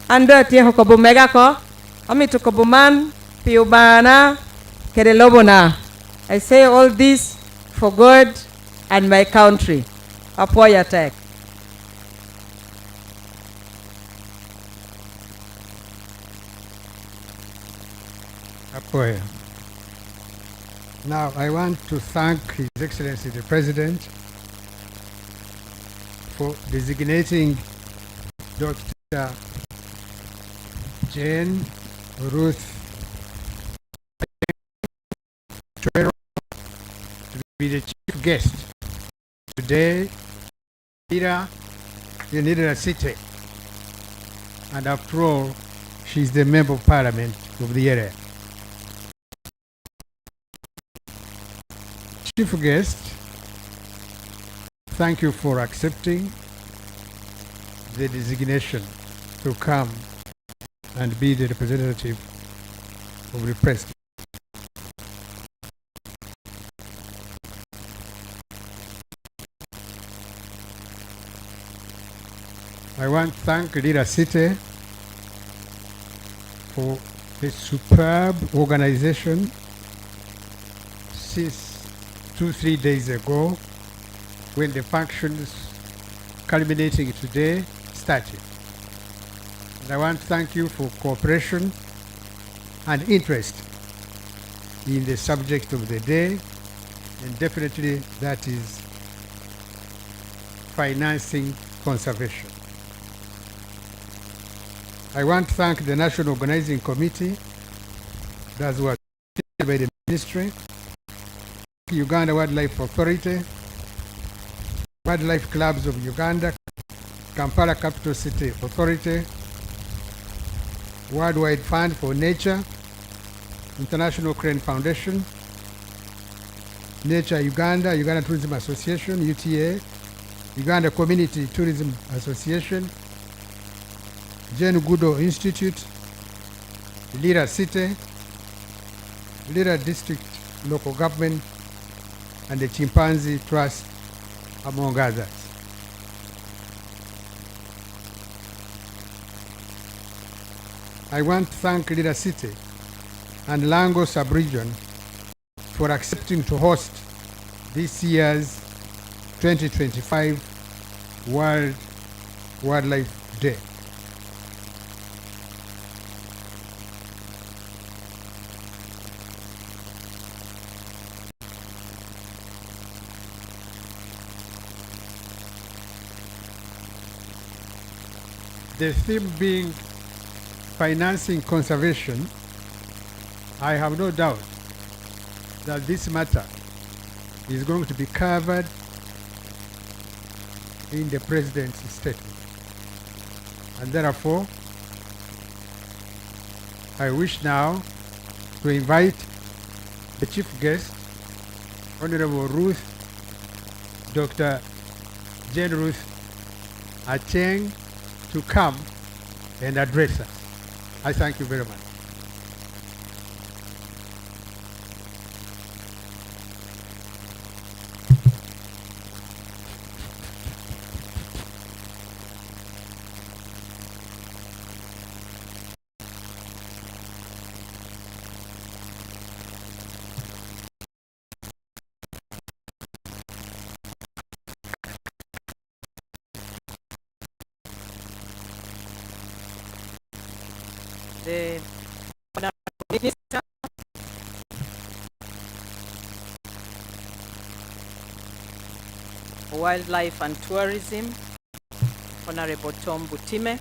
Ando tieho kobu mega ko. Ami to kobu man piubana kedelobona. I say all this for God and my country. Apoya tek. Apoya. Now, I want to thank His Excellency the President for designating Dr. Jane Ruth to be the chief guest today here in Lira City. And after all, she's the Member of Parliament of the area. Chief guest, thank you for accepting the designation to come and be the representative of the President. I want to thank Lira City for the superb organization since 2-3 days ago when the functions culminating today started. And I want to thank you for cooperation and interest in the subject of the day, and definitely that is financing conservation. I want to thank the National Organizing Committee that was by the Ministry, Uganda Wildlife Authority, Wildlife Clubs of Uganda, Kampala Capital City Authority, Worldwide Fund for Nature, International Crane Foundation, Nature Uganda, Uganda Tourism Association, UTA, Uganda Community Tourism Association, Jane Goodall Institute, Lira City, Lira District Local Government, and the Chimpanzee Trust, among others. I want to thank Lira City and Lango Sub-Region for accepting to host this year's 2025 World Wildlife Day. The theme being financing conservation, I have no doubt that this matter is going to be covered in the President's statement. And therefore, I wish now to invite the chief guest, Honorable Dr. Jane Ruth Acheng, to come and address us. I thank you very much. The Minister, Wildlife and Tourism, Honorable Tom Butime,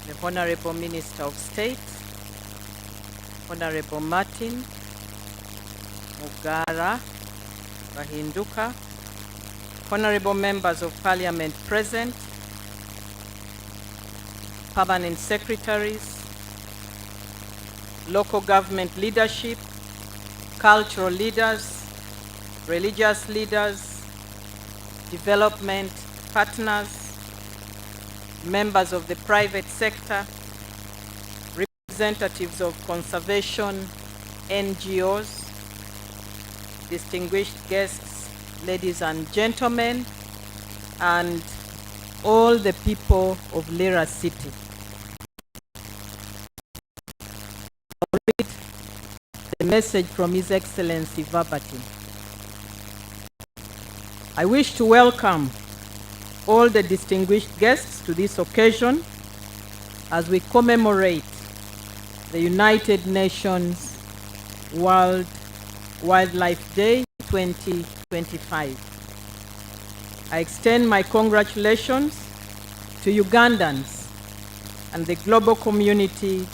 the Honorable Minister of State, Honorable Martin Mugara Bahinduka, Honorable Members of Parliament present, Permanent Secretaries, local government leadership, cultural leaders, religious leaders, development partners, members of the private sector, representatives of conservation NGOs, distinguished guests, ladies and gentlemen, and all the people of Lira City. message from His Excellency verbatim. I wish to welcome all the distinguished guests to this occasion as we commemorate the United Nations World Wildlife Day 2025. I extend my congratulations to Ugandans and the global community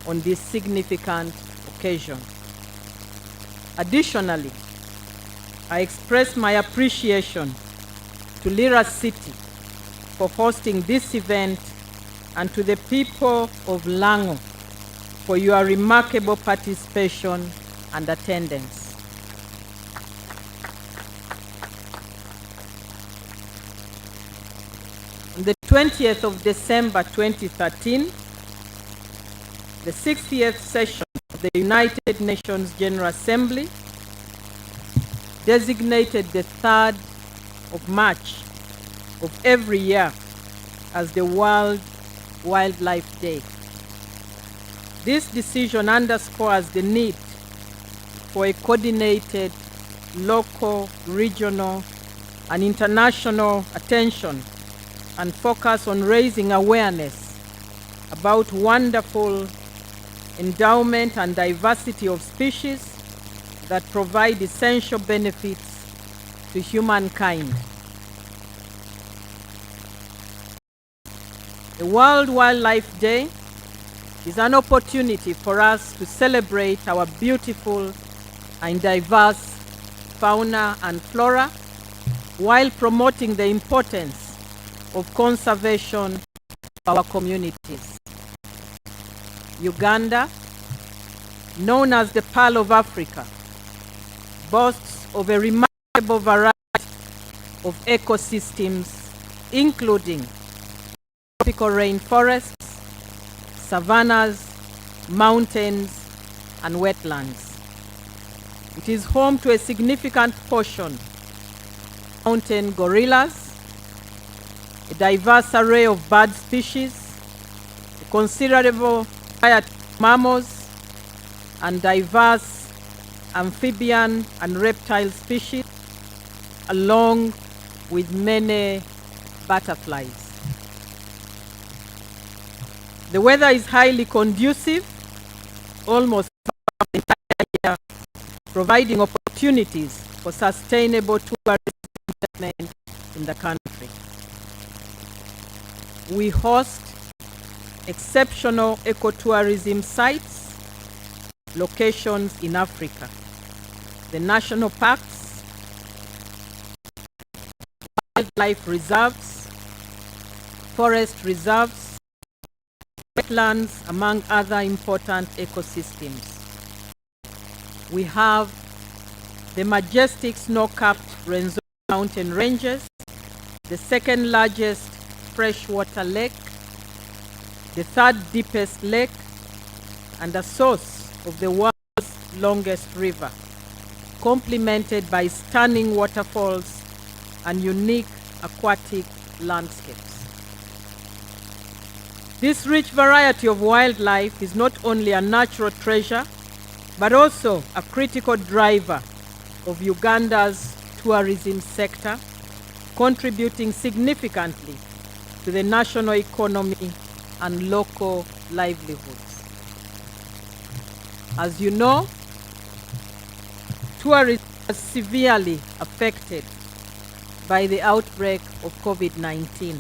on this significant occasion. Additionally, I express my appreciation to Lira City for hosting this event and to the people of Lango for your remarkable participation and attendance. On the 20th of December 2013, the 60th session of the United Nations General Assembly designated the 3rd of March of every year as the World Wildlife Day. This decision underscores the need for a coordinated local, regional, and international attention and focus on raising awareness about wonderful endowment and diversity of species that provide essential benefits to humankind. The World Wildlife Day is an opportunity for us to celebrate our beautiful and diverse fauna and flora while promoting the importance of conservation for our communities. Uganda, known as the Pearl of Africa, boasts of a remarkable variety of ecosystems, including tropical rainforests, savannas, mountains, and wetlands. It is home to a significant portion of mountain gorillas, a diverse array of bird species, a considerable variety of mammals, and diverse amphibian and reptile species, along with many butterflies. The weather is highly conducive, almost the entire year, providing opportunities for sustainable tourism development in the country. We host exceptional ecotourism sites, locations in Africa, the national parks, wildlife reserves, forest reserves, wetlands, among other important ecosystems. We have the majestic snow-capped Rwenzori mountain ranges, the second largest freshwater lake, the third deepest lake, and the source of the world's longest river, complemented by stunning waterfalls and unique aquatic landscapes. This rich variety of wildlife is not only a natural treasure, but also a critical driver of Uganda's tourism sector, contributing significantly to the national economy and local livelihoods. As you know, tourism was severely affected by the outbreak of COVID-19.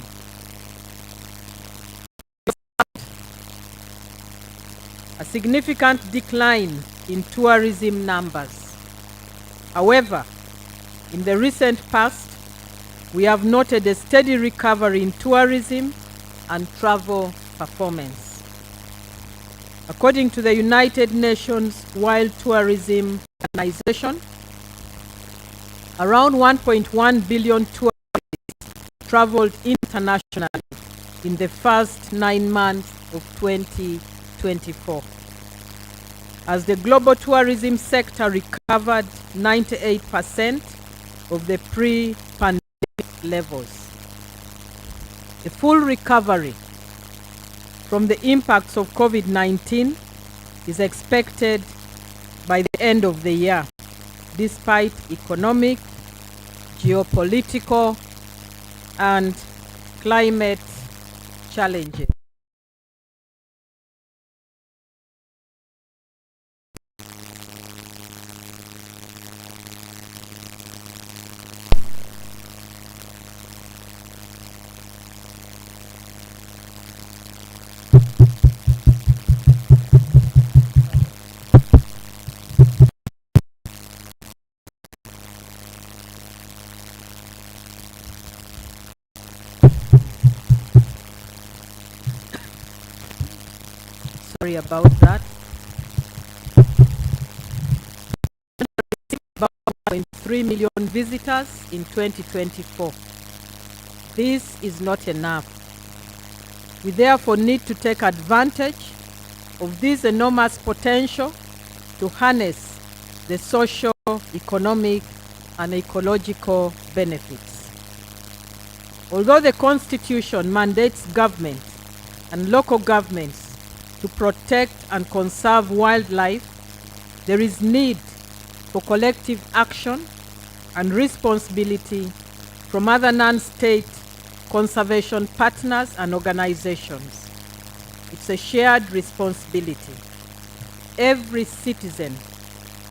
A significant decline in tourism numbers. However, in the recent past, we have noted a steady recovery in tourism and travel performance. According to the United Nations World Tourism Organization, around 1.1 billion tourists traveled internationally in the first 9 months of 2024. As the global tourism sector recovered 98% of the pre-pandemic levels. A full recovery from the impacts of COVID-19 is expected by the end of the year, despite economic, geopolitical, and climate challenges. Sorry about that. About 1.3 million visitors in 2024. This is not enough. We therefore need to take advantage of this enormous potential to harness the social, economic, and ecological benefits. Although the Constitution mandates government and local governments to protect and conserve wildlife, there is need for collective action and responsibility from other non-state conservation partners and organizations. It's a shared responsibility. Every citizen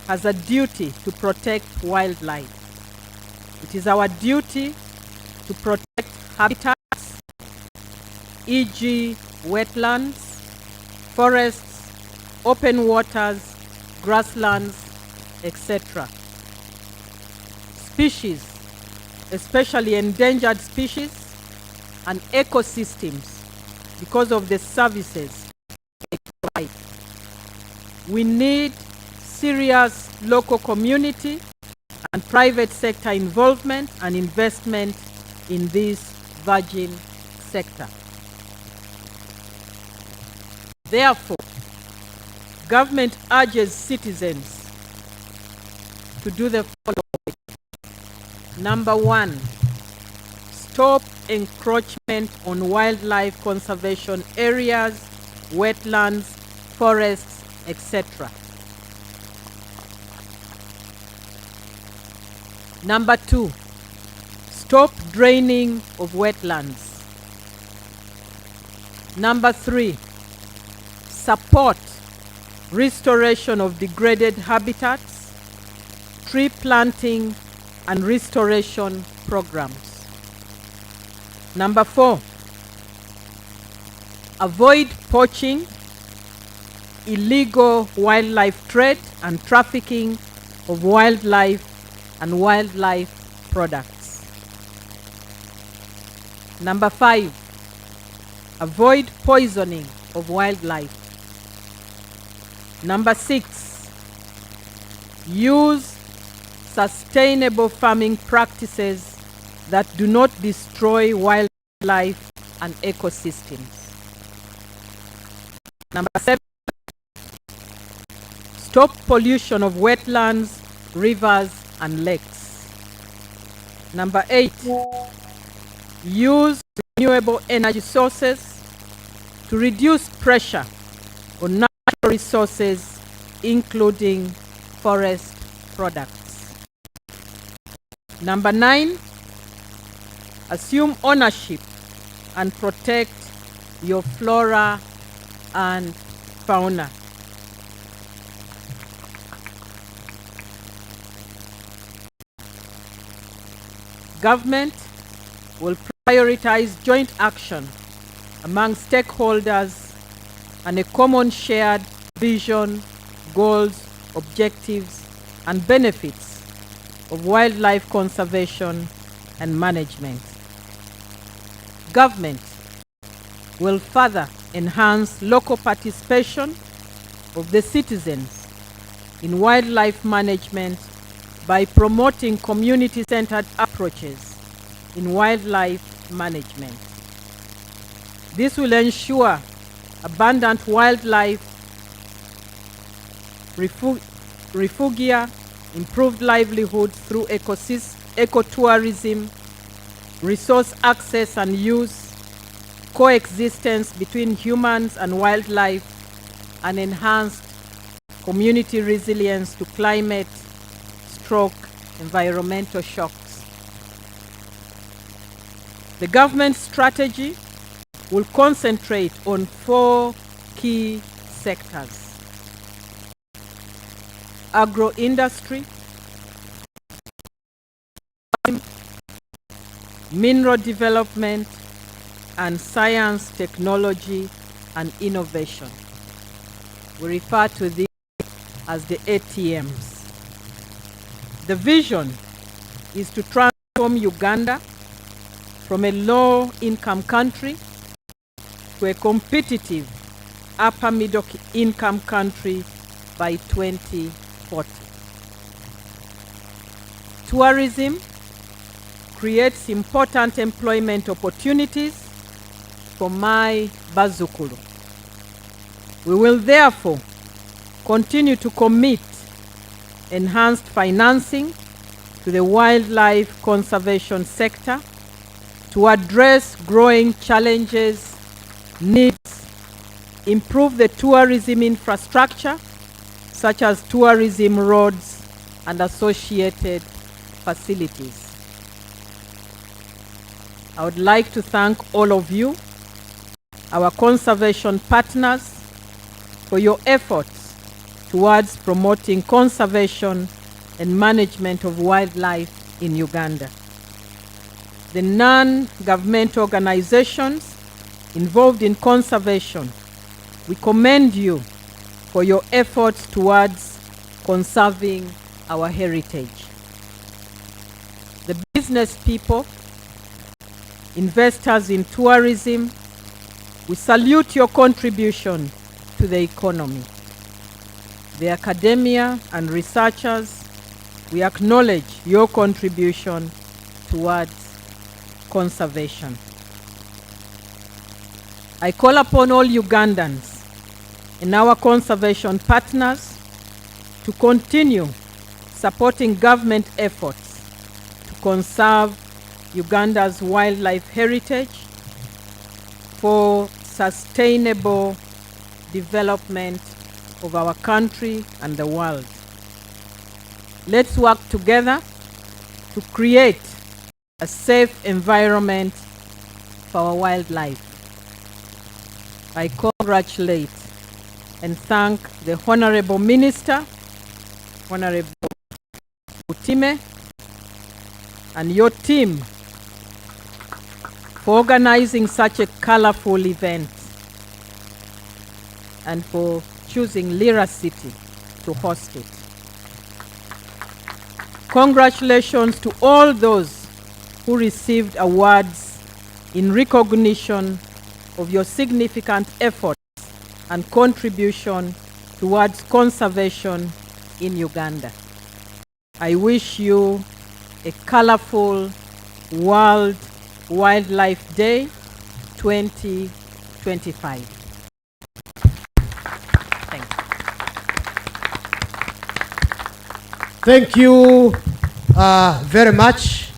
has a duty to protect wildlife. It is our duty to protect habitats, e.g. wetlands, forests, open waters, grasslands, etc. Species, especially endangered species, and ecosystems because of the services they provide. We need serious local community and private sector involvement and investment in this virgin sector. Therefore, government urges citizens to do the following. Number 1, stop encroachment on wildlife conservation areas, wetlands, forests, etc. Number 2, stop draining of wetlands. Number 3, support restoration of degraded habitats, tree planting and restoration programs. Number 4, avoid poaching, illegal wildlife trade and trafficking of wildlife and wildlife products. Number 5, avoid poisoning of wildlife. Number 6, use sustainable farming practices that do not destroy wildlife and ecosystems. Number 7, stop pollution of wetlands, rivers, and lakes. Number 8, use renewable energy sources to reduce pressure on natural resources, including forest products. Number 9, assume ownership and protect your flora and fauna. Government will prioritize joint action among stakeholders and a common shared vision, goals, objectives, and benefits of wildlife conservation and management. Government will further enhance local participation of the citizens in wildlife management by promoting community-centered approaches in wildlife management. This will ensure abundant wildlife refugia, improved livelihoods through ecotourism, resource access and use, coexistence between humans and wildlife, and enhanced community resilience to climate, stroke, environmental shocks. The government strategy will concentrate on 4 key sectors: agro-industry, mineral development, and science, technology, and innovation. We refer to these as the ATMs. The vision is to transform Uganda from a low-income country to a competitive upper-middle-income country by 2040. Tourism creates important employment opportunities for my Bazukulu. We will therefore continue to commit enhanced financing to the wildlife conservation sector to address growing challenges, needs, improve the tourism infrastructure, such as tourism roads and associated facilities. I would like to thank all of you, our conservation partners, for your efforts towards promoting conservation and management of wildlife in Uganda. The non-governmental organizations involved in conservation, we commend you for your efforts towards conserving our heritage. The business people, investors in tourism, we salute your contribution to the economy. The academia and researchers, we acknowledge your contribution towards conservation. I call upon all Ugandans and our conservation partners to continue supporting government efforts to conserve Uganda's wildlife heritage for sustainable development of our country and the world. Let's work together to create a safe environment for our wildlife. I congratulate and thank the Honorable Minister, Honorable Utime, and your team for organizing such a colorful event and for choosing Lira City to host it. Congratulations to all those who received awards in recognition of your significant efforts and contribution towards conservation in Uganda. I wish you a colorful World Wildlife Day 2025. Thank you. Thank you very much.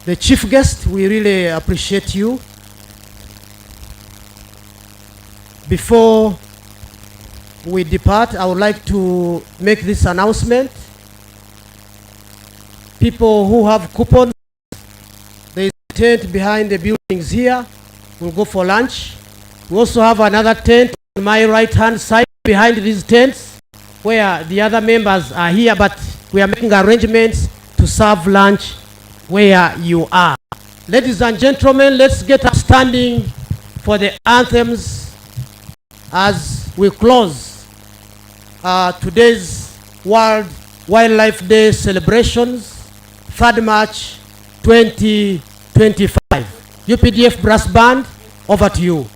The chief guest, we really appreciate you. Before we depart, I would like to make this announcement. People who have coupons, there is a tent behind the buildings here. We'll go for lunch. We also have another tent on my right-hand side behind these tents where the other members are here, but we are making arrangements to serve lunch where you are. Ladies and gentlemen, let's get up standing for the anthems as we close today's World Wildlife Day celebrations, 3rd March 2025. UPDF Brass Band, over to you.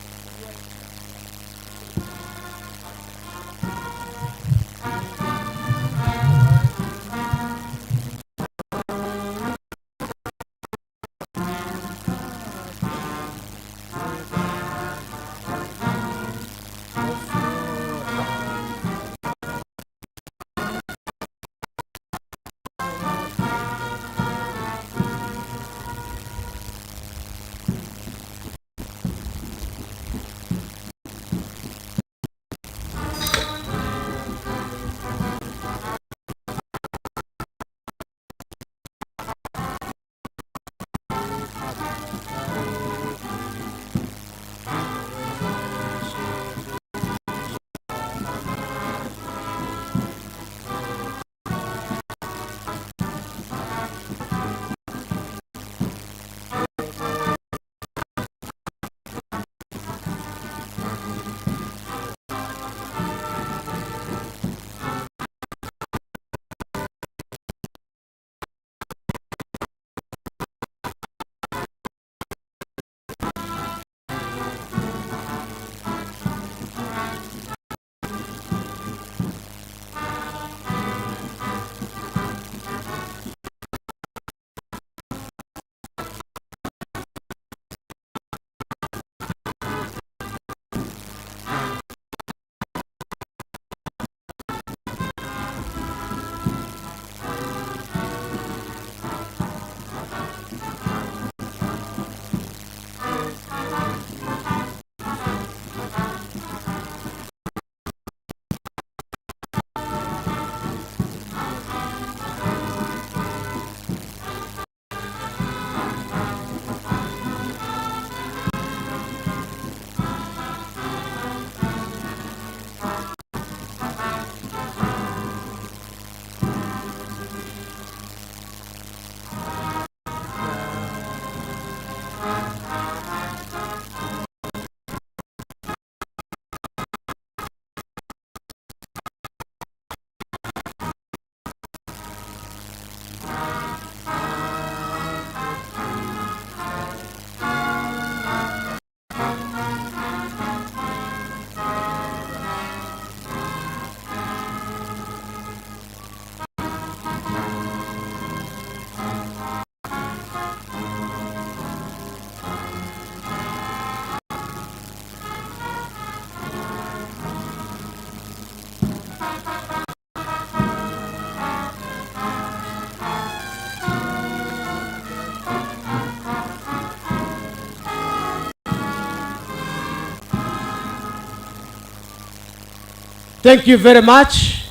Thank you very much.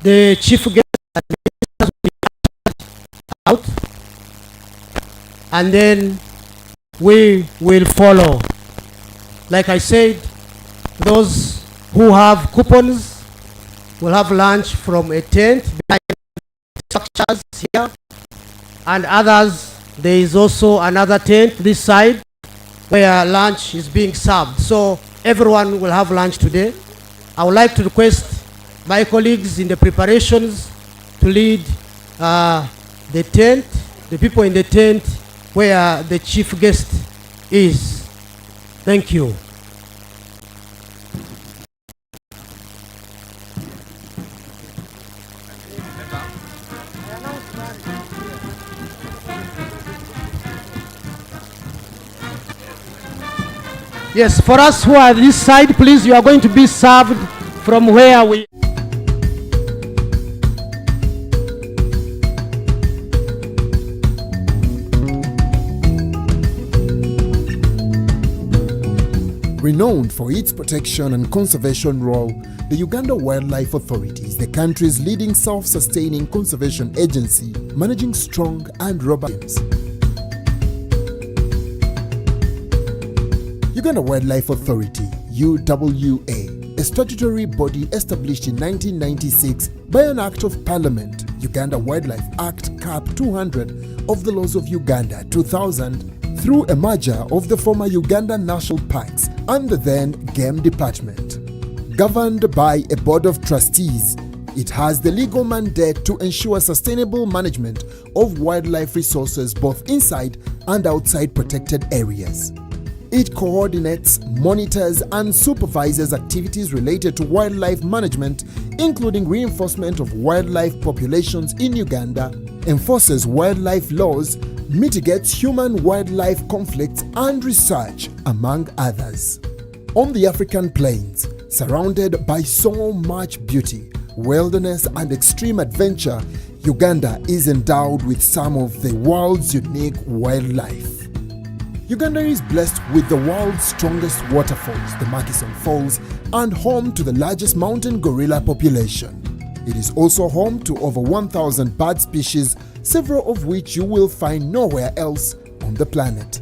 The chief guest will be out, and then we will follow. Like I said, those who have coupons will have lunch from a tent behind structures here, and others, there is also another tent this side where lunch is being served. So everyone will have lunch today. I would like to request my colleagues in the preparations to lead the tent, the people in the tent where the chief guest is. Thank you. Yes, for us who are this side, please, you are going to be served from where we... Renowned for its protection and conservation role, the Uganda Wildlife Authority is the country's leading self-sustaining conservation agency, managing strong and robust games. Uganda Wildlife Authority, UWA, a statutory body established in 1996 by an Act of Parliament, Uganda Wildlife Act Cap 200 of the Laws of Uganda 2000, through a merger of the former Uganda National Parks and the then Game Department. Governed by a board of trustees, it has the legal mandate to ensure sustainable management of wildlife resources both inside and outside protected areas. It coordinates, monitors, and supervises activities related to wildlife management, including reinforcement of wildlife populations in Uganda, enforces wildlife laws, mitigates human-wildlife conflicts and research, among others. On the African plains, surrounded by so much beauty, wilderness and extreme adventure, Uganda is endowed with some of the world's unique wildlife. Uganda is blessed with the world's strongest waterfalls, the Murchison Falls, and home to the largest mountain gorilla population. It is also home to over 1,000 bird species, several of which you will find nowhere else on the planet.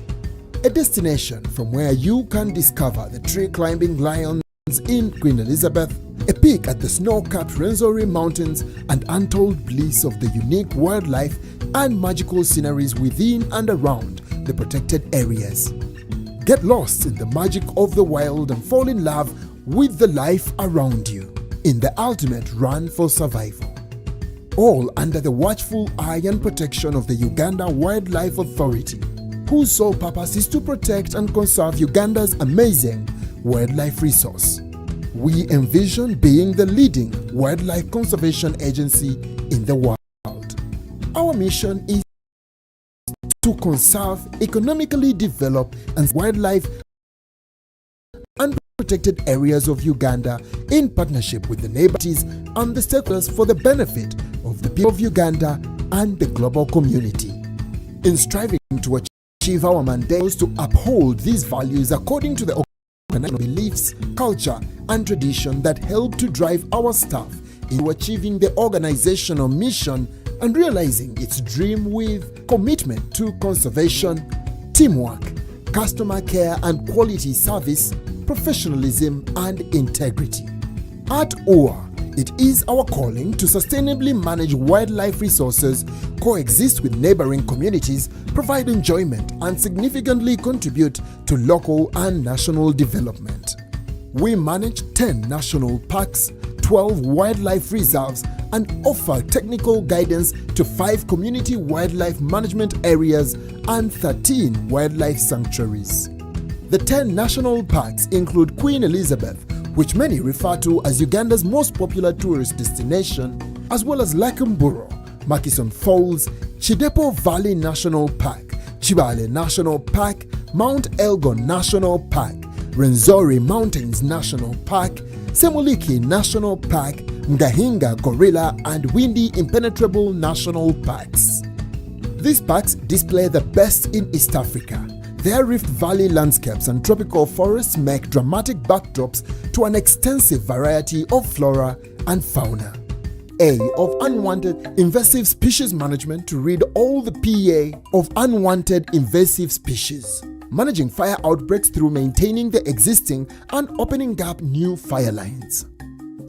A destination from where you can discover the tree-climbing lions in Queen Elizabeth, a peek at the snow-capped Rwenzori Mountains, and untold bliss of the unique wildlife and magical sceneries within and around the protected areas. Get lost in the magic of the wild and fall in love with the life around you in the ultimate run for survival. All under the watchful eye and protection of the Uganda Wildlife Authority, whose sole purpose is to protect and conserve Uganda's amazing wildlife resource. We envision being the leading wildlife conservation agency in the world. Our mission is to conserve, economically develop, and wildlife and protected areas of Uganda in partnership with the neighbors and the stakeholders for the benefit of the people of Uganda and the global community. In striving to achieve our mandate is to uphold these values according to the organizational beliefs, culture, and tradition that help to drive our staff into achieving the organizational mission and realizing its dream with commitment to conservation, teamwork, customer care and quality service, professionalism and integrity. At UWA, it is our calling to sustainably manage wildlife resources, coexist with neighboring communities, provide enjoyment and significantly contribute to local and national development. We manage 10 national parks, 12 wildlife reserves, and offer technical guidance to 5 community wildlife management areas and 13 wildlife sanctuaries. The 10 national parks include Queen Elizabeth, which many refer to as Uganda's most popular tourist destination, as well as Lakumburo, Murchison Falls, Chidepo Valley National Park, Chibale National Park, Mount Elgon National Park, Rwenzori Mountains National Park, Semuliki National Park, Ngahinga Gorilla and Windy Impenetrable National Parks. These parks display the best in East Africa. Their Rift Valley landscapes and tropical forests make dramatic backdrops to an extensive variety of flora and fauna. A of unwanted invasive species management to read all the PA of unwanted invasive species. Managing fire outbreaks through maintaining the existing and opening up new fire lines.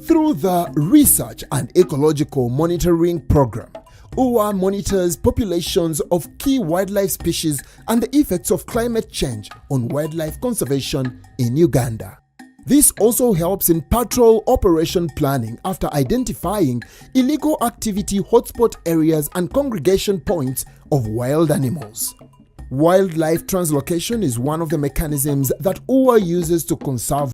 Through the Research and Ecological Monitoring Program, UWA monitors populations of key wildlife species and the effects of climate change on wildlife conservation in Uganda. This also helps in patrol operation planning after identifying illegal activity hotspot areas and congregation points of wild animals. Wildlife translocation is one of the mechanisms that UWA uses to conserve